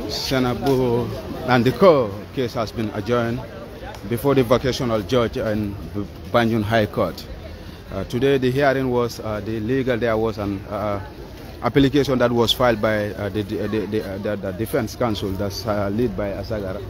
Sainabou and the case has been adjourned before the vocational judge in Banjul High Court. Today the hearing was there was an application that was filed by the defense counsel that's led by Asagara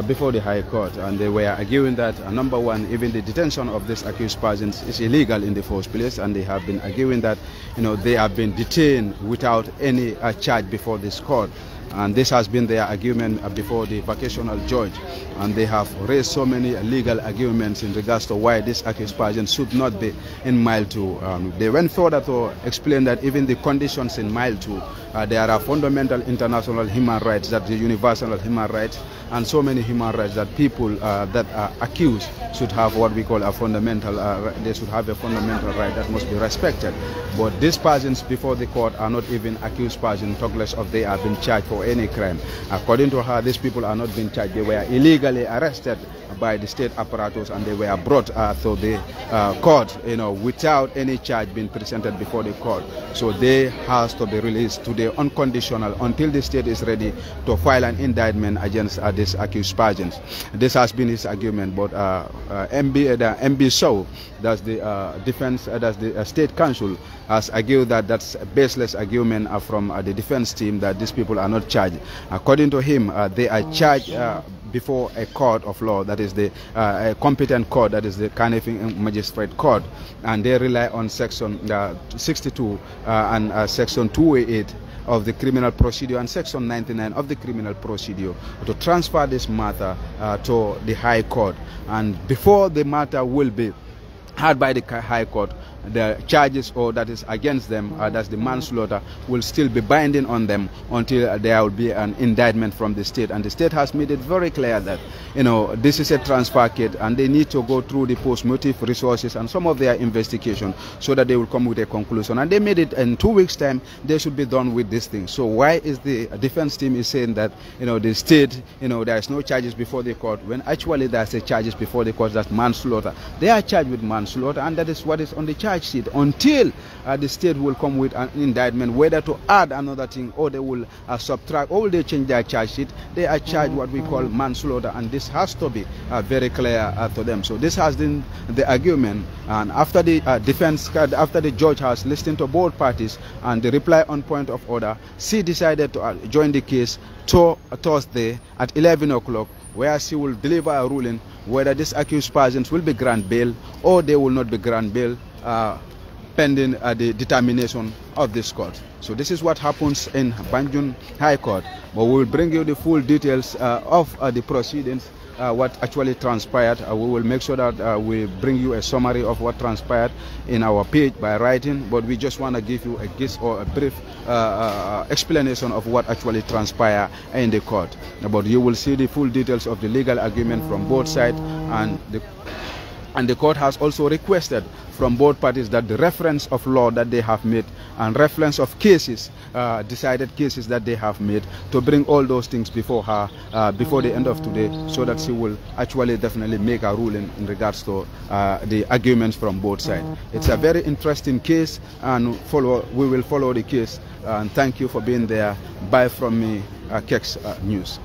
before the High Court, and they were arguing that number one, even the detention of these accused persons is illegal in the first place, and they have been arguing that they have been detained without any charge before this court. And this has been their argument before the vocational judge, and they have raised so many legal arguments in regards to why this accused person should not be in Mile 2. They went further to explain that even the conditions in Mile 2, there are fundamental international human rights, that the universal human rights, and so many human rights that people that are accused should have what we call a fundamental, they should have a fundamental right that must be respected. But these persons before the court are not even accused persons, talk less of they have been charged for any crime. According to her, these people are not being charged. They were illegally arrested by the state apparatus, and they were brought to the court, without any charge being presented before the court. So they has to be released today unconditional until the state is ready to file an indictment against these accused persons. This has been his argument, but 𝒂𝒄𝒄𝒏𝒆𝒍, that's the defense, that's the state counsel, has argued that that's a baseless argument from the defense team, that these people are not charged. According to him, they are charged before a court of law, that is the competent court, that is the Carnifing Magistrate Court, and they rely on Section 62 and Section 288 of the Criminal Procedure and Section 99 of the Criminal Procedure to transfer this matter to the High Court. And before the matter will be heard by the High Court, the charges or that is against them, that's the manslaughter, will still be binding on them until there will be an indictment from the state. And the state has made it very clear that this is a transfer case, and they need to go through the post-motive resources and some of their investigation so that they will come with a conclusion. And they made it in 2 weeks' time. They should be done with this thing. So why is the defense team is saying that the state, there is no charges before the court, when actually there's a charges before the court, that's manslaughter. They are charged with manslaughter, and that is what is on the charge sheet until the state will come with an indictment, whether to add another thing or they will subtract, or will they change their charge sheet. They are charged what we call manslaughter, and this has to be very clear to them. So this has been the argument, and after the after the judge has listened to both parties and the reply on point of order, she decided to join the case to Thursday at 11 o'clock, where she will deliver a ruling whether these accused persons will be granted bail or they will not be granted bail, pending the determination of this court. So this is what happens in Banjul High Court. But we will bring you the full details of the proceedings, what actually transpired. We will make sure that we bring you a summary of what transpired in our page by writing, but we just want to give you a gist or a brief explanation of what actually transpired in the court. But you will see the full details of the legal argument from both sides, and the court has also requested from both parties that the reference of law that they have made and reference of cases, decided cases that they have made, to bring all those things before her before the end of today, so that she will actually definitely make a ruling in regards to the arguments from both sides. It's a very interesting case, and we will follow the case. And thank you for being there. Bye from me, 𝒘𝒄𝒄𝒏 News.